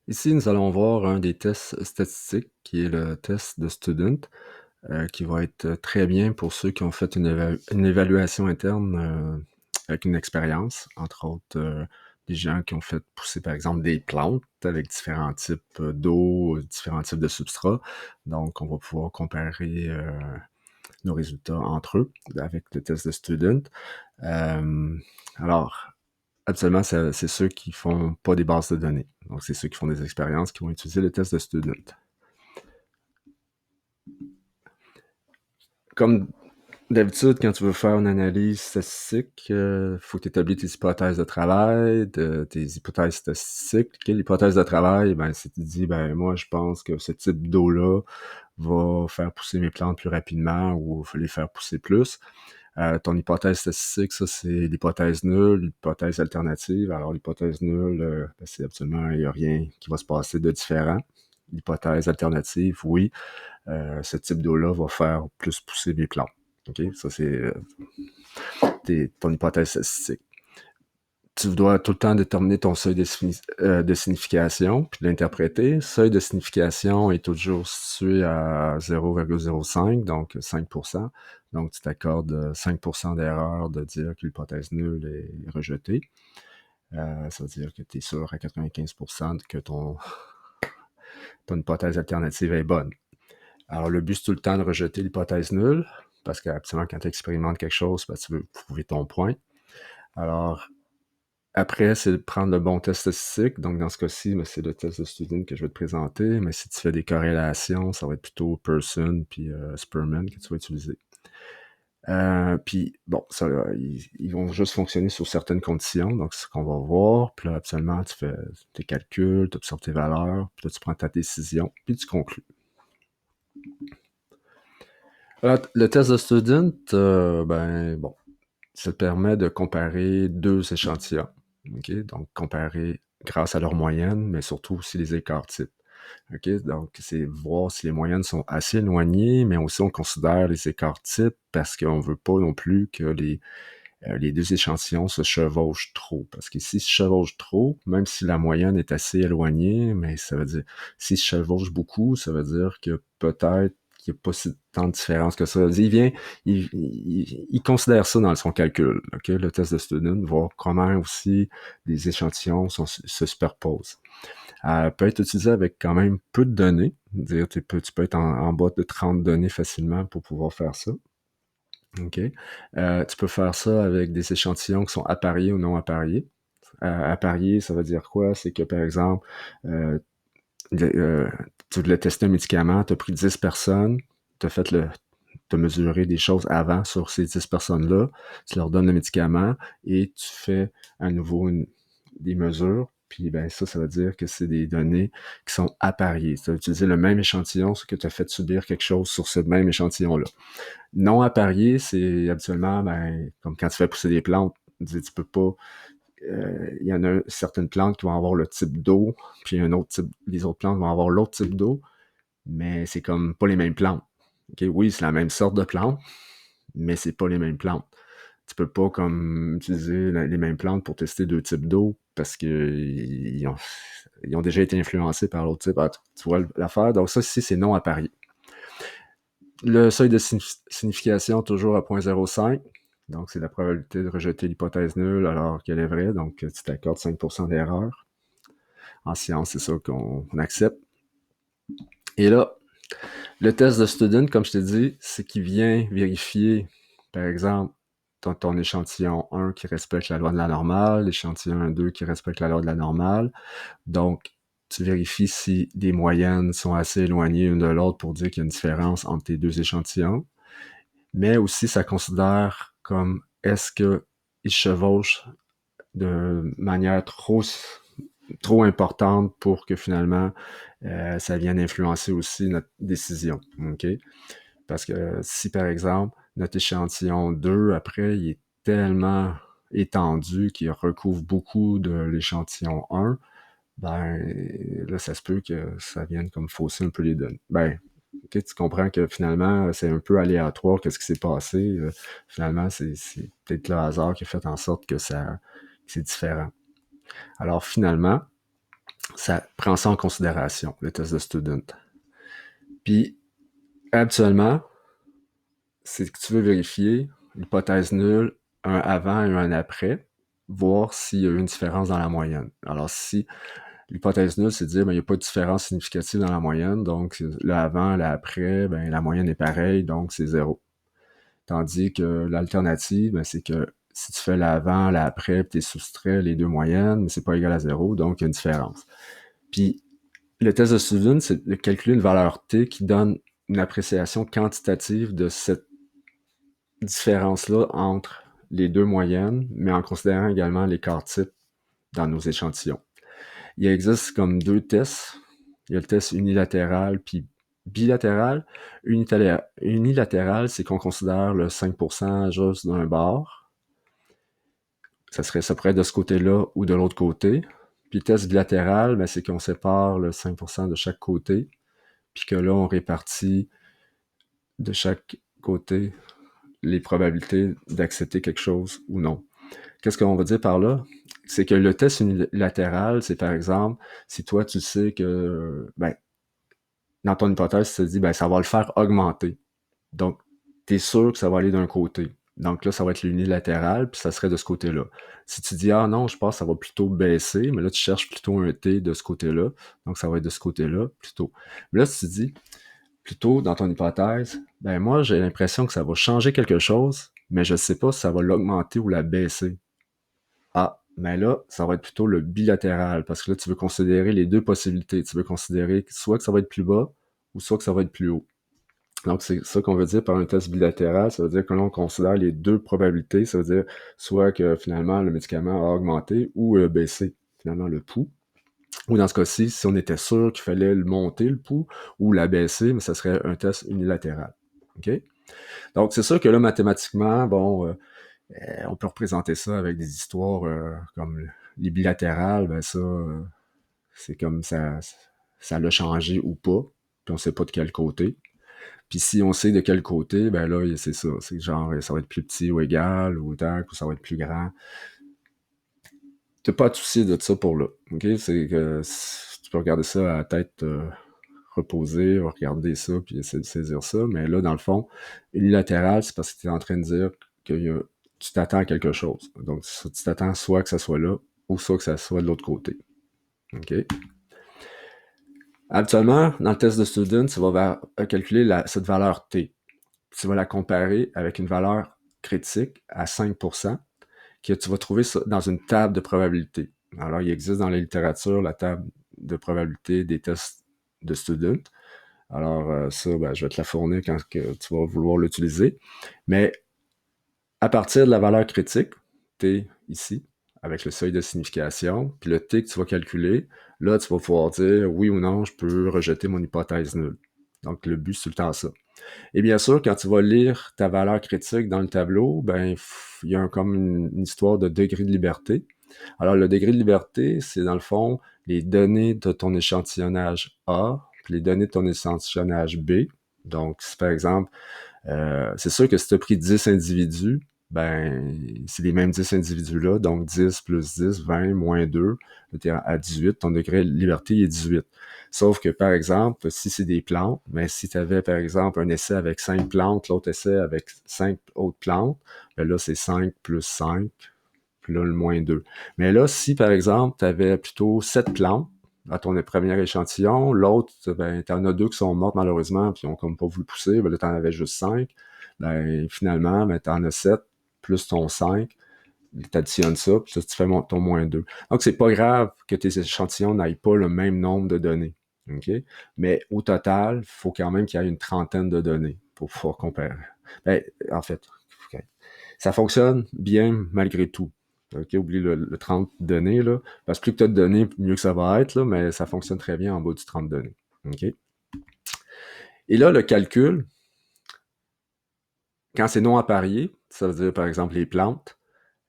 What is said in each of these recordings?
Ici, nous allons voir un des tests statistiques qui est le test de Student, qui va être très bien pour ceux qui ont fait une évaluation interne avec une expérience, entre autres des gens qui ont fait pousser par exemple des plantes avec différents types d'eau, différents types de substrats. Donc, on va pouvoir comparer nos résultats entre eux avec le test de Student. Euh, alors, Absolument, c'est ceux qui font pas des bases de données. Donc, c'est ceux qui font des expériences qui vont utiliser le test de Student. Comme d'habitude, quand tu veux faire une analyse statistique, il faut que tu établisses tes hypothèses de travail, tes hypothèses statistiques. L'hypothèse de travail, ben, c'est tu dis, ben, moi, je pense que ce type d'eau-là va faire pousser mes plantes plus rapidement ou les faire pousser plus. Ton hypothèse statistique, ça, c'est l'hypothèse nulle, l'hypothèse alternative. Alors, l'hypothèse nulle, ben, c'est absolument, il n'y a rien qui va se passer de différent. L'hypothèse alternative, oui, ce type d'eau-là va faire plus pousser mes plantes. OK? Ça, c'est ton hypothèse statistique. Tu dois tout le temps déterminer ton seuil de signification, puis l'interpréter. Seuil de signification est toujours situé à 0,05, donc 5%. Donc, tu t'accordes 5% d'erreur de dire que l'hypothèse nulle est rejetée. Ça veut dire que tu es sûr à 95% que ton hypothèse alternative est bonne. Alors, le but, c'est tout le temps de rejeter l'hypothèse nulle, parce qu'habituellement, quand tu expérimentes quelque chose, ben, tu veux prouver ton point. Alors, après, c'est de prendre le bon test statistique. Donc, dans ce cas-ci, ben, c'est le test de Student que je vais te présenter. Mais si tu fais des corrélations, ça va être plutôt Pearson puis Spearman que tu vas utiliser. Puis, bon, ça, ils vont juste fonctionner sous certaines conditions. Donc, c'est ce qu'on va voir. Puis là, absolument, tu fais tes calculs, tu observes tes valeurs, puis là, tu prends ta décision, puis tu conclus. Le test de Student, ben, bon, ça te permet de comparer deux échantillons. Okay? Donc, comparer grâce à leur moyenne, mais surtout aussi les écarts types. Okay? Donc, c'est voir si les moyennes sont assez éloignées, mais aussi on considère les écarts types parce qu'on ne veut pas non plus que les deux échantillons se chevauchent trop. Parce que s'ils se chevauchent trop, même si la moyenne est assez éloignée, mais ça veut dire, s'ils se chevauchent beaucoup, ça veut dire que peut-être qu'il n'y a pas si tant de différence que ça. Il considère ça dans son calcul, okay? Le test de Student, voir comment aussi les échantillons se superposent. Peut être utilisé avec quand même peu de données. Dire, tu peux être en bas de 30 données facilement pour pouvoir faire ça. OK. Tu peux faire ça avec des échantillons qui sont appariés ou non appariés. Appariés, ça veut dire quoi? C'est que, par exemple, euh, tu voulais tester un médicament, tu as pris 10 personnes, tu as mesuré des choses avant sur ces 10 personnes-là, tu leur donnes le médicament et tu fais à nouveau des mesures. Puis ben ça veut dire que c'est des données qui sont appariées. Tu as utilisé le même échantillon, ce que tu as fait subir quelque chose sur ce même échantillon-là. Non apparié, c'est habituellement, ben, comme quand tu fais pousser des plantes, tu peux pas. Il y en a certaines plantes qui vont avoir le type d'eau, puis un autre type, les autres plantes vont avoir l'autre type d'eau, mais c'est comme pas les mêmes plantes. Okay? Oui, c'est la même sorte de plante, mais c'est pas les mêmes plantes. Tu peux pas comme utiliser les mêmes plantes pour tester deux types d'eau parce que ils ont déjà été influencés par l'autre type. Tu vois l'affaire. Donc ça, ici, c'est non apparié. Le seuil de signification toujours à 0,05. Donc, c'est la probabilité de rejeter l'hypothèse nulle alors qu'elle est vraie. Donc, tu t'accordes 5% d'erreur. En science, c'est ça qu'on accepte. Et là, le test de Student, comme je t'ai dit, c'est qu'il vient vérifier, par exemple, ton échantillon 1 qui respecte la loi de la normale, l'échantillon 2 qui respecte la loi de la normale. Donc, tu vérifies si les moyennes sont assez éloignées l'une de l'autre pour dire qu'il y a une différence entre tes deux échantillons. Mais aussi, ça considère comme est-ce qu'ils chevauchent de manière trop importante pour que finalement ça vienne influencer aussi notre décision. OK? Parce que si, par exemple, notre échantillon 2, après, il est tellement étendu qu'il recouvre beaucoup de l'échantillon 1, ben là, ça se peut que ça vienne comme fausser un peu les données. Ben, ok, tu comprends que finalement, c'est un peu aléatoire, qu'est-ce qui s'est passé. Finalement, c'est peut-être le hasard qui a fait en sorte que c'est différent. Alors finalement, Ça prend ça en considération, le test de student. Puis, habituellement, c'est que tu veux vérifier l'hypothèse nulle, un avant et un après, voir s'il y a eu une différence dans la moyenne. Alors, si l'hypothèse nulle, c'est de dire qu'il n'y a pas de différence significative dans la moyenne, donc le avant, le après, ben, la moyenne est pareille, donc c'est zéro. Tandis que l'alternative, ben, c'est que si tu fais l'avant, l'après, puis tu soustrais les deux moyennes, mais c'est pas égal à zéro, donc il y a une différence. Puis le test de student, c'est de calculer une valeur t qui donne une appréciation quantitative de cette différence-là entre les deux moyennes, mais en considérant également l'écart type dans nos échantillons. Il existe comme deux tests. Il y a le test unilatéral puis bilatéral. Unilatéral, c'est qu'on considère le 5% juste d'un bord. Ça pourrait être de ce côté-là ou de l'autre côté. Puis le test bilatéral, ben, c'est qu'on sépare le 5% de chaque côté, puis que là, on répartit de chaque côté les probabilités d'accepter quelque chose ou non. Qu'est-ce qu'on va dire par là? C'est que le test unilatéral, c'est par exemple, si toi tu sais que, ben, dans ton hypothèse, tu te dis, ben, ça va le faire augmenter. Donc, tu es sûr que ça va aller d'un côté. Donc là, ça va être l'unilatéral, puis ça serait de ce côté-là. Si tu dis, ah non, je pense que ça va plutôt baisser, mais là, tu cherches plutôt un T de ce côté-là, donc ça va être de ce côté-là, plutôt. Mais là, si tu dis, plutôt dans ton hypothèse, ben moi, j'ai l'impression que ça va changer quelque chose, mais je ne sais pas si ça va l'augmenter ou la baisser. Ah, mais là, ça va être plutôt le bilatéral, parce que là, tu veux considérer les deux possibilités. Tu veux considérer soit que ça va être plus bas, ou soit que ça va être plus haut. Donc, c'est ça qu'on veut dire par un test bilatéral. Ça veut dire que l'on considère les deux probabilités. Ça veut dire soit que finalement, le médicament a augmenté ou baissé, finalement, le pouls. Ou dans ce cas-ci, si on était sûr qu'il fallait le monter, le pouls, ou la baisser, mais ça serait un test unilatéral. OK? Donc, c'est sûr que là, mathématiquement, bon, on peut représenter ça avec des histoires comme les bilatérales, ben ça, c'est comme ça l'a changé ou pas, puis on sait pas de quel côté. Puis si on sait de quel côté, ben là, c'est ça. C'est genre, ça va être plus petit ou égal, ou autant, ou ça va être plus grand. T'as pas à te soucier de ça pour là. OK? C'est que tu peux regarder ça à la tête reposée, regarder ça, puis essayer de saisir ça. Mais là, dans le fond, unilatéral, c'est parce que tu es en train de dire que tu t'attends à quelque chose. Donc, tu t'attends soit que ça soit là, ou soit que ça soit de l'autre côté. OK? Habituellement, dans le test de student, tu vas calculer cette valeur T. Tu vas la comparer avec une valeur critique à 5% que tu vas trouver dans une table de probabilité. Alors, il existe dans la littérature la table de probabilité des tests de student. Alors, ça, ben, je vais te la fournir quand que tu vas vouloir l'utiliser. Mais à partir de la valeur critique, T ici, avec le seuil de signification, puis le T que tu vas calculer, là, tu vas pouvoir dire oui ou non, je peux rejeter mon hypothèse nulle. Donc, le but, c'est tout le temps ça. Et bien sûr, quand tu vas lire ta valeur critique dans le tableau, ben, il y a comme une histoire de degré de liberté. Alors, le degré de liberté, c'est dans le fond les données de ton échantillonnage A, puis les données de ton échantillonnage B. Donc, si par exemple, c'est sûr que si tu as pris 10 individus, ben, c'est les mêmes 10 individus-là, donc 10 plus 10, 20, moins 2, tu es à 18, ton degré de liberté est 18. Sauf que, par exemple, si c'est des plantes, ben, si tu avais, par exemple, un essai avec 5 plantes, l'autre essai avec 5 autres plantes, ben là, c'est 5 plus 5, puis là, le moins 2. Mais là, si, par exemple, tu avais plutôt 7 plantes à ton premier échantillon, l'autre, ben, tu en as 2 qui sont mortes malheureusement, puis ils ont comme pas voulu pousser, ben là, tu en avais juste 5. Ben, finalement, ben, tu en as 7 plus ton 5, tu additionnes ça, puis ça, tu fais ton moins 2. Donc, c'est pas grave que tes échantillons n'aillent pas le même nombre de données. Okay? Mais au total, il faut quand même qu'il y ait une trentaine de données pour pouvoir comparer. Ben, en fait, okay. Ça fonctionne bien malgré tout. OK, oublie le 30 données, là. Parce que plus que tu as de données, mieux que ça va être, là, mais ça fonctionne très bien en bas du 30 données. OK? Et là, le calcul, quand c'est non apparié, ça veut dire par exemple les plantes,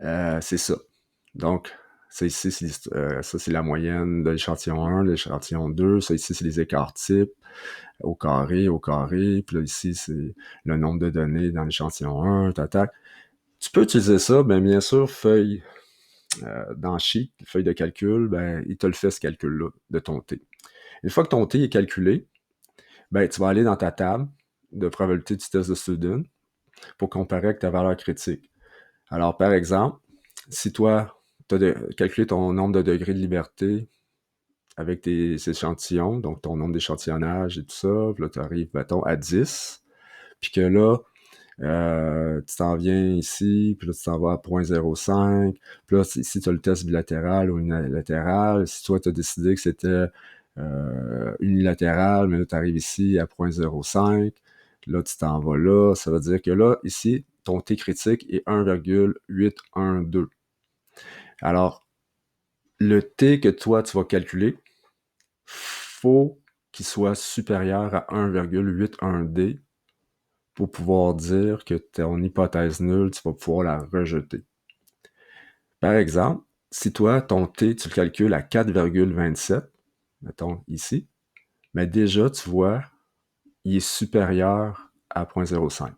c'est ça. Donc, ça ici, ça c'est la moyenne de l'échantillon 1, de l'échantillon 2, ça ici c'est les écarts types au carré, puis là ici c'est le nombre de données dans l'échantillon 1, tac. Tu peux utiliser ça, bien sûr, feuille dans Sheet, feuille de calcul, ben, il te le fait ce calcul-là de ton T. Une fois que ton T est calculé, ben, tu vas aller dans ta table de probabilité du test de student pour comparer avec ta valeur critique. Alors, par exemple, si toi, tu as calculé ton nombre de degrés de liberté avec tes échantillons, donc ton nombre d'échantillonnages et tout ça, puis là, tu arrives, mettons, à 10, puis que là, tu t'en viens ici, puis là, tu t'en vas à 0.05, puis là, ici, tu as le test bilatéral ou unilatéral. Si toi, tu as décidé que c'était unilatéral, mais là, tu arrives ici à 0.05, là, tu t'en vas là, ça veut dire que là, ici, ton T critique est 1,812. Alors, le T que toi, tu vas calculer, faut qu'il soit supérieur à 1,81D pour pouvoir dire que ton hypothèse nulle, tu vas pouvoir la rejeter. Par exemple, si toi, ton T, tu le calcules à 4,27, mettons ici, mais déjà, tu vois, il est supérieur à 0.05.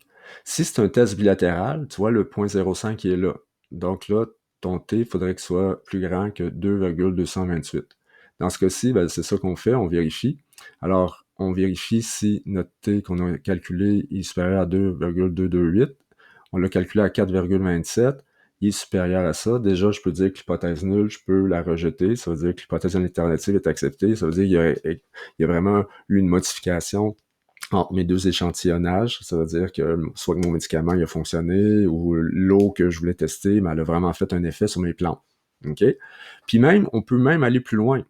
Si c'est un test bilatéral, tu vois, le 0.05 est là. Donc là, ton T, il faudrait qu'il soit plus grand que 2,228. Dans ce cas-ci, ben, c'est ça qu'on fait, on vérifie. Alors, on vérifie si notre T qu'on a calculé est supérieur à 2,228. On l'a calculé à 4,27. Il est supérieur à ça. Déjà, je peux dire que l'hypothèse nulle, je peux la rejeter. Ça veut dire que l'hypothèse alternative est acceptée. Ça veut dire qu'il y a vraiment eu une modification entre mes deux échantillonnages. Ça veut dire que soit que mon médicament il a fonctionné ou l'eau que je voulais tester, mais elle a vraiment fait un effet sur mes plantes. OK? Puis même, on peut même aller plus loin.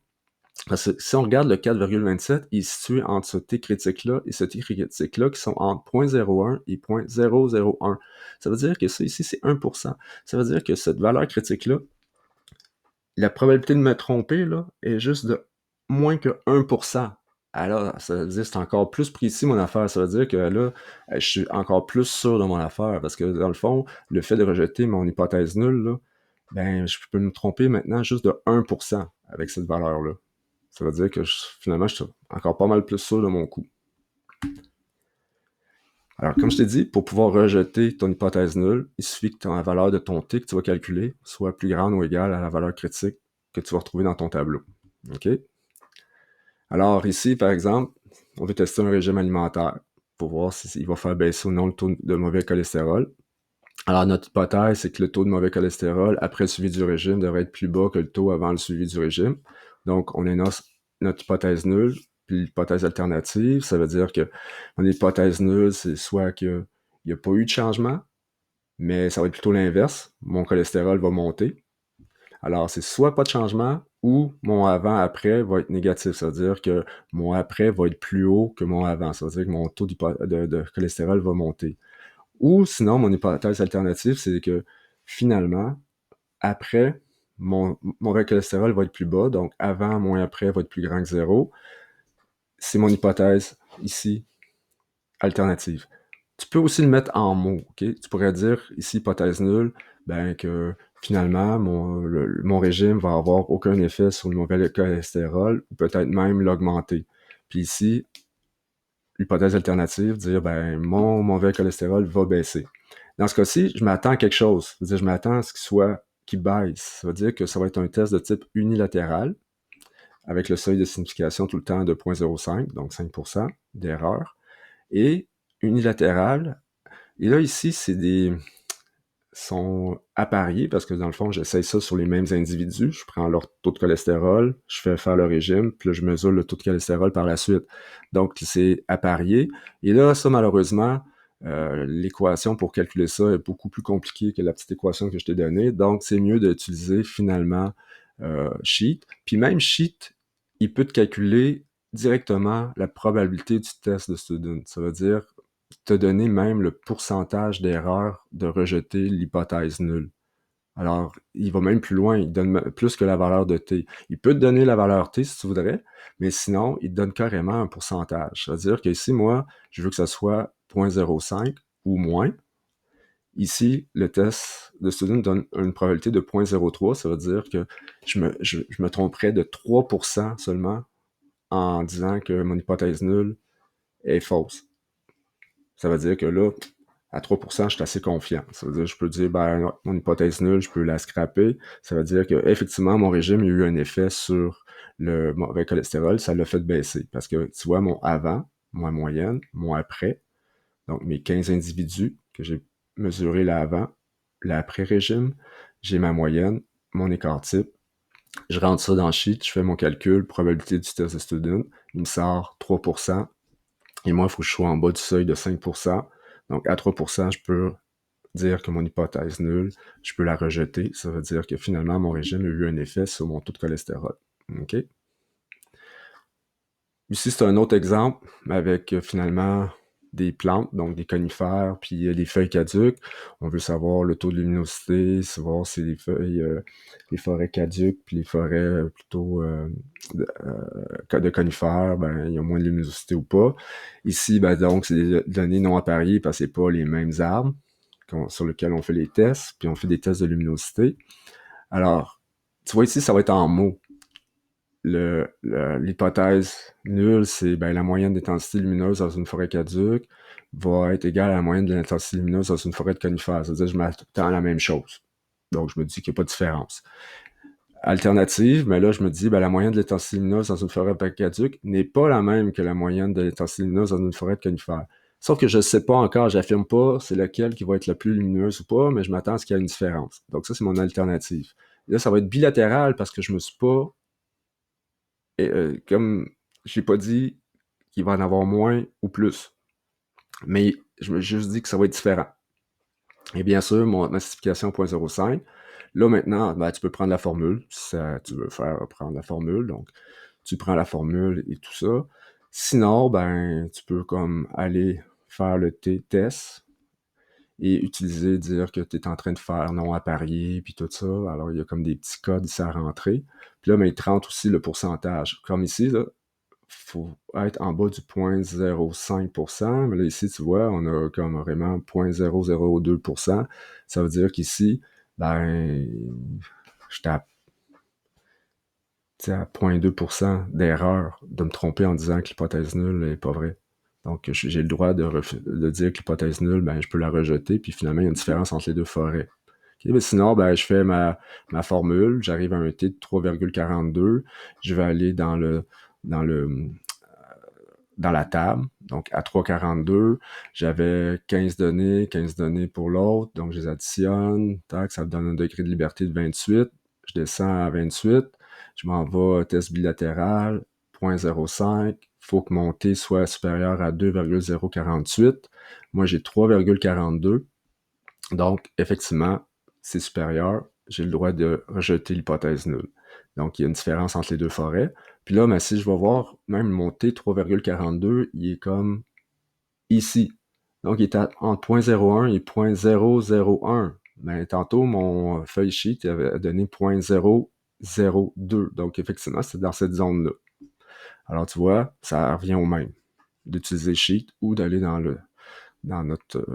Parce que si on regarde le 4,27, il est situé entre ce T critique-là et ce T critique-là qui sont entre 0.01 et 0.001. Ça veut dire que ça ici, c'est 1%. Ça veut dire que cette valeur critique-là, la probabilité de me tromper là, est juste de moins que 1%. Alors, ça veut dire que c'est encore plus précis mon affaire. Ça veut dire que là, je suis encore plus sûr de mon affaire. Parce que dans le fond, le fait de rejeter mon hypothèse nulle, là, ben, je peux me tromper maintenant juste de 1% avec cette valeur-là. Ça veut dire que finalement, je suis encore pas mal plus sûr de mon coup. Alors, comme je t'ai dit, pour pouvoir rejeter ton hypothèse nulle, il suffit que la valeur de ton T que tu vas calculer soit plus grande ou égale à la valeur critique que tu vas retrouver dans ton tableau. OK? Alors ici, par exemple, on veut tester un régime alimentaire pour voir s'il va faire baisser ou non le taux de mauvais cholestérol. Alors notre hypothèse, c'est que le taux de mauvais cholestérol après le suivi du régime devrait être plus bas que le taux avant le suivi du régime. Donc on énonce notre hypothèse nulle, puis l'hypothèse alternative, ça veut dire que mon hypothèse nulle, c'est soit qu'il n'y a pas eu de changement, mais ça va être plutôt l'inverse. Mon cholestérol va monter. Alors, c'est soit pas de changement ou mon avant-après va être négatif. Ça veut dire que mon après va être plus haut que mon avant. Ça veut dire que mon taux de cholestérol va monter. Ou sinon, mon hypothèse alternative, c'est que finalement, après, mon mauvais cholestérol va être plus bas. Donc, avant moins après va être plus grand que zéro. C'est mon hypothèse ici, alternative. Tu peux aussi le mettre en mots, ok? Tu pourrais dire ici, hypothèse nulle, ben que finalement, mon régime va avoir aucun effet sur le mauvais cholestérol, ou peut-être même l'augmenter. Puis ici, l'hypothèse alternative, dire ben mon mauvais cholestérol va baisser. Dans ce cas-ci, je m'attends à quelque chose. Je m'attends à ce qu'il baisse. Ça veut dire que ça va être un test de type unilatéral, avec le seuil de signification tout le temps de 0.05, donc 5% d'erreur. Et unilatéral, et là, ici, c'est des sont appariés parce que dans le fond, j'essaye ça sur les mêmes individus. Je prends leur taux de cholestérol, je fais faire le régime, puis là, je mesure le taux de cholestérol par la suite. Donc, c'est apparié. Et là, ça, malheureusement, l'équation pour calculer ça est beaucoup plus compliquée que la petite équation que je t'ai donnée. Donc, c'est mieux d'utiliser finalement Sheet. Puis même Sheet, il peut te calculer directement la probabilité du test de student. Ça veut dire te donner même le pourcentage d'erreur de rejeter l'hypothèse nulle. Alors, il va même plus loin, il donne plus que la valeur de t. Il peut te donner la valeur t si tu voudrais, mais sinon, il te donne carrément un pourcentage. C'est-à-dire que ici, moi, je veux que ça soit 0.05 ou moins. Ici, le test de student donne une probabilité de 0.03, ça veut dire que je me tromperais de 3% seulement en disant que mon hypothèse nulle est fausse. Ça veut dire que là, à 3%, je suis assez confiant. Ça veut dire, je peux dire, ben, mon hypothèse nulle, je peux la scraper. Ça veut dire que, effectivement, mon régime a eu un effet sur le mauvais cholestérol, ça l'a fait baisser. Parce que, tu vois, mon avant, mon moyenne, mon après, donc mes 15 individus que j'ai mesurés l'avant, l'après-régime, j'ai ma moyenne, mon écart type, je rentre ça dans le sheet, je fais mon calcul, probabilité du test de student, il me sort 3%, et moi, il faut que je sois en bas du seuil de 5%. Donc, à 3%, je peux dire que mon hypothèse nulle, je peux la rejeter. Ça veut dire que finalement, mon régime a eu un effet sur mon taux de cholestérol. OK? Ici, c'est un autre exemple avec finalement des plantes, donc des conifères, puis les feuilles caduques. On veut savoir le taux de luminosité, savoir si les feuilles, les forêts caduques, puis les forêts plutôt de conifères, ben, il y a moins de luminosité ou pas. Ici, ben, donc, c'est des données non appariées parce que c'est pas les mêmes arbres sur lesquels on fait les tests, puis on fait des tests de luminosité. Alors, tu vois ici, ça va être en mots. L'hypothèse nulle, c'est ben, la moyenne d'intensité lumineuse dans une forêt caduque va être égale à la moyenne de l'intensité lumineuse dans une forêt de conifères. C'est-à-dire que je m'attends à la même chose. Donc, je me dis qu'il n'y a pas de différence. Alternative, mais là, je me dis, ben, la moyenne de l'intensité lumineuse dans une forêt caduque n'est pas la même que la moyenne de l'intensité lumineuse dans une forêt de conifères. Sauf que je ne sais pas encore, j'affirme pas c'est laquelle qui va être la plus lumineuse ou pas, mais je m'attends à ce qu'il y ait une différence. Donc ça, c'est mon alternative. Et là, ça va être bilatéral parce que je me suis pas comme j'ai pas dit qu'il va en avoir moins ou plus, mais je me suis juste dit que ça va être différent. Et bien sûr, mon massification 0.05, là maintenant, ben, tu peux prendre la formule, si tu veux prendre la formule, donc tu prends la formule et tout ça. Sinon, ben, tu peux comme aller faire le test et utiliser, dire que tu es en train de faire non apparié, puis tout ça. Alors, il y a comme des petits codes ici à rentrer. Puis là, mais il te rentre aussi le pourcentage. Comme ici, là, faut être en bas du 0.05%, mais là, ici, tu vois, on a comme vraiment 0.002%. Ça veut dire qu'ici, ben, je tape à 0.2% d'erreur de me tromper en disant que l'hypothèse nulle n'est pas vraie. Donc, j'ai le droit de dire que l'hypothèse nulle, ben, je peux la rejeter, puis finalement, il y a une différence entre les deux forêts. Okay, mais sinon, ben, je fais ma formule, j'arrive à un T de 3,42, je vais aller dans dans le, dans la table. Donc, à 3,42, j'avais 15 données pour l'autre. Donc, je les additionne. Tac, ça me donne un degré de liberté de 28. Je descends à 28. Je m'en vais au test bilatéral, 0.05. Il faut que mon T soit supérieur à 2,048. Moi, j'ai 3,42. Donc, effectivement, c'est supérieur. J'ai le droit de rejeter l'hypothèse nulle. Donc, il y a une différence entre les deux forêts. Puis là, ben, si je vais voir, même mon T 3,42, il est comme ici. Donc, il est entre 0.01 et 0.001. Mais tantôt, mon feuille sheet avait donné 0.002. Donc, effectivement, c'est dans cette zone-là. Alors, tu vois, ça revient au même d'utiliser sheet ou d'aller dans notre...